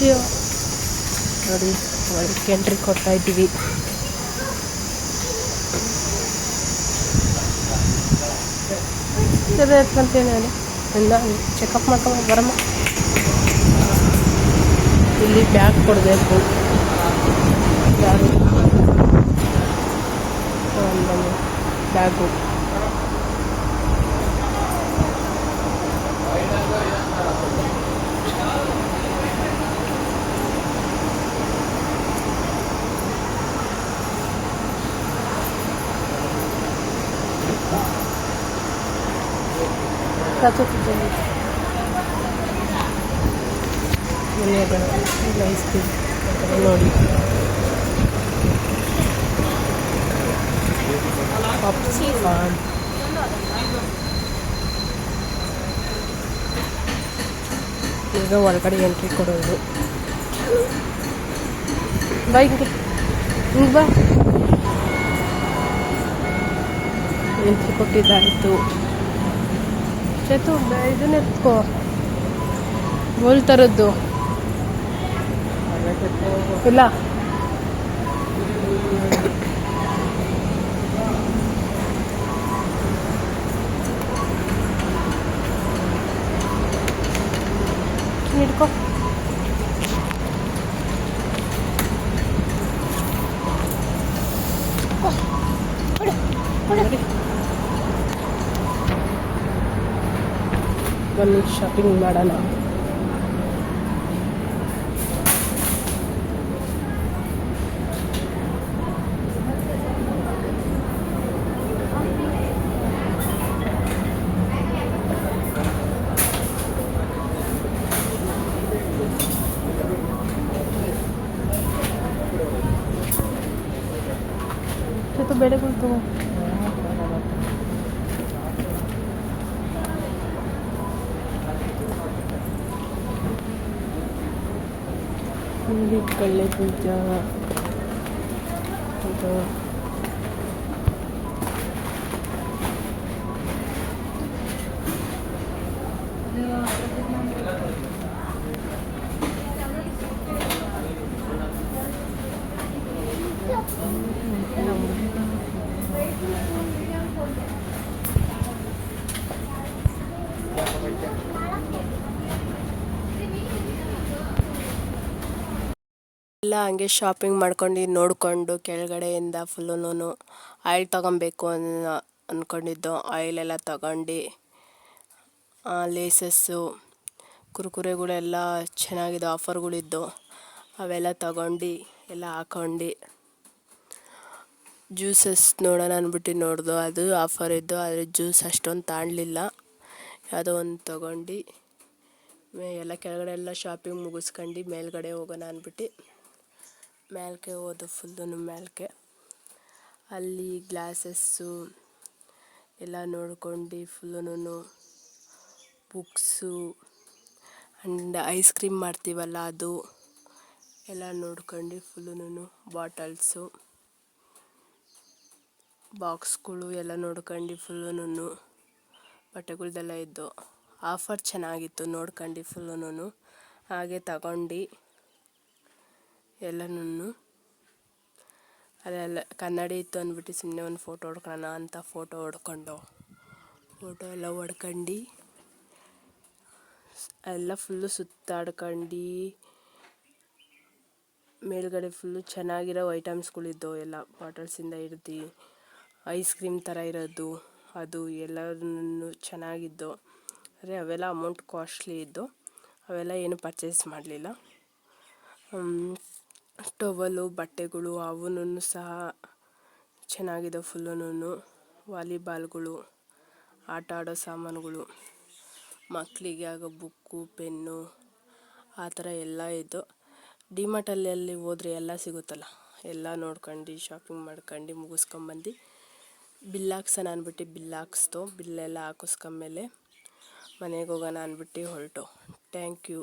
ಅಯ್ಯೋ ನೋಡಿ ಒಳಕ್ಕೆ ಎಂಟ್ರಿ ಕೊಡ್ತಾ ಇದ್ದೀವಿ. ಎತ್ಕೊಂತೇನೆ ನಾನು ಇಲ್ಲ ಚೆಕಪ್ ಮಾಡ್ಕೊಂಡು ಬರಮ್ಮ. ಇಲ್ಲಿ ಬ್ಯಾಗ್ ಕೊಡಬೇಕು. ಯಾರು ಬ್ಯಾಗು ಕಚ್ಚುತ್ತಿದ್ದೇನೆ. ಮನೆಗಳು ಐಸ್ ಕ್ರೀಮ್ ನೋಡಿ ಪಾಪ್ಕಾರ್ನ್. ಈಗ ಒಳಗಡೆ ಎಂಟ್ರಿ ಕೊಡೋದು. ಬಾ ಹಿಂಗೆ ಬಾ. ಎಂಟ್ರಿ ಕೊಟ್ಟಿದ್ದಾಯಿತು. ಚೇತು ಇದನ್ನ ಎತ್ಕೋ, ಗೋಲ್ ಥರದ್ದು ಇಲ್ಲ. ಹಿಡ್ಕೊ. ಬನ್ನಿ ಶಾಪಿಂಗ್ ಮಾಡೋಣ. तो बेड़े बोलते हो कल्ले पूजा तो ಎಲ್ಲ ಹಂಗೆ ಶಾಪಿಂಗ್ ಮಾಡ್ಕೊಂಡು ನೋಡಿಕೊಂಡು ಕೆಳಗಡೆಯಿಂದ ಫುಲ್ಲು ಆಯಿಲ್ ತೊಗೊಬೇಕು ಅಂದ್ಕೊಂಡಿದ್ದು. ಆಯಿಲೆಲ್ಲ ತಗೊಂಡು ಲೇಸಸ್ಸು ಕುರ್ಕುರೆಗಳೆಲ್ಲ ಚೆನ್ನಾಗಿದ್ದು ಆಫರ್ಗಳಿದ್ದು ಅವೆಲ್ಲ ತಗೊಂಡು ಎಲ್ಲ ಹಾಕ್ಕೊಂಡು ಜ್ಯೂಸಸ್ ನೋಡೋಣ ಅಂದ್ಬಿಟ್ಟು ನೋಡ್ದು. ಅದು ಆಫರ್ ಇದ್ದು, ಆದರೆ ಜ್ಯೂಸ್ ಅಷ್ಟೊಂದು ತಾಣಲಿಲ್ಲ. ಯಾವುದೋ ಒಂದು ತಗೊಂಡು ಎಲ್ಲ ಕೆಳಗಡೆ ಎಲ್ಲ ಶಾಪಿಂಗ್ ಮುಗಿಸ್ಕೊಂಡು ಮೇಲ್ಗಡೆ ಹೋಗೋಣ ಅಂದ್ಬಿಟ್ಟು ಮೇಲ್ಕೆ ಹೋದು. ಫುಲ್ಲು ಮೇಲ್ಕೆ ಅಲ್ಲಿ ಗ್ಲಾಸಸ್ಸು ಎಲ್ಲ ನೋಡ್ಕೊಂಡು full books and ice cream ಮಾಡ್ತೀವಲ್ಲ ಅದು ಎಲ್ಲ ನೋಡ್ಕೊಂಡು ಫುಲ್ಲು ಬಾಟಲ್ಸು ಬಾಕ್ಸ್ಗಳು ಎಲ್ಲ ನೋಡ್ಕೊಂಡು ಫುಲ್ಲು ಬಟ್ಟೆಗಳ್ದೆಲ್ಲ ಇದ್ದು ಆಫರ್ ಚೆನ್ನಾಗಿತ್ತು. ನೋಡ್ಕೊಂಡು ಫುಲ್ಲು ಹಾಗೆ ತಗೊಂಡು ಎಲ್ಲನೂ ಅಲ್ಲೆಲ್ಲ ಕನ್ನಡಿ ಇತ್ತು ಅಂದ್ಬಿಟ್ಟು ಸುಮ್ಮನೆ ಒಂದು ಫೋಟೋ ಹೊಡ್ಕೊಳ್ಳೋಣ ಅಂತ ಫೋಟೋ ಎಲ್ಲ ಹೊಡ್ಕೊಂಡು ಎಲ್ಲ ಫುಲ್ಲು ಸುತ್ತಾಡ್ಕೊಂಡು ಮೇಲ್ಗಡೆ ಫುಲ್ಲು ಚೆನ್ನಾಗಿರೋ ಐಟಮ್ಸ್ಗಳಿದ್ದು ಎಲ್ಲ ಬಾಟಲ್ಸಿಂದ ಹಿಡ್ದು ಐಸ್ ಕ್ರೀಮ್ ಥರ ಇರೋದು ಅದು ಎಲ್ಲನೂ ಚೆನ್ನಾಗಿದ್ದು. ಆದರೆ ಅವೆಲ್ಲ ಅಮೌಂಟ್ ಕಾಸ್ಟ್ಲಿ ಇದ್ದು, ಅವೆಲ್ಲ ಏನು ಪರ್ಚೇಸ್ ಮಾಡಲಿಲ್ಲ. ಟವಲು ಬಟ್ಟೆಗಳು ಅವೂ ಸಹ ಚೆನ್ನಾಗಿದೆ. ಫುಲ್ಲು ವಾಲಿಬಾಲ್ಗಳು, ಆಟ ಆಡೋ ಸಾಮಾನುಗಳು, ಮಕ್ಕಳಿಗೆ ಆಗೋ ಬುಕ್ಕು ಪೆನ್ನು ಆ ಥರ ಎಲ್ಲ ಇದ್ದು. ಡಿಮಾರ್ಟಲ್ಲಿ ಹೋದರೆ ಎಲ್ಲ ಸಿಗುತ್ತಲ್ಲ, ಎಲ್ಲ ನೋಡ್ಕೊಂಡು ಶಾಪಿಂಗ್ ಮಾಡ್ಕೊಂಡು ಮುಗಿಸ್ಕೊಂಬಂದು ಬಿಲ್ ಹಾಕ್ಸೋಣ ಅಂದ್ಬಿಟ್ಟು ಬಿಲ್ ಹಾಕ್ಸ್ತು. ಬಿಲ್ಲೆಲ್ಲ ಹಾಕಿಸ್ಕೊಂಡ್ಮೇಲೆ ಮನೆಗೆ ಹೋಗೋಣ ಅಂದ್ಬಿಟ್ಟು ಹೊರಟು. Thank you.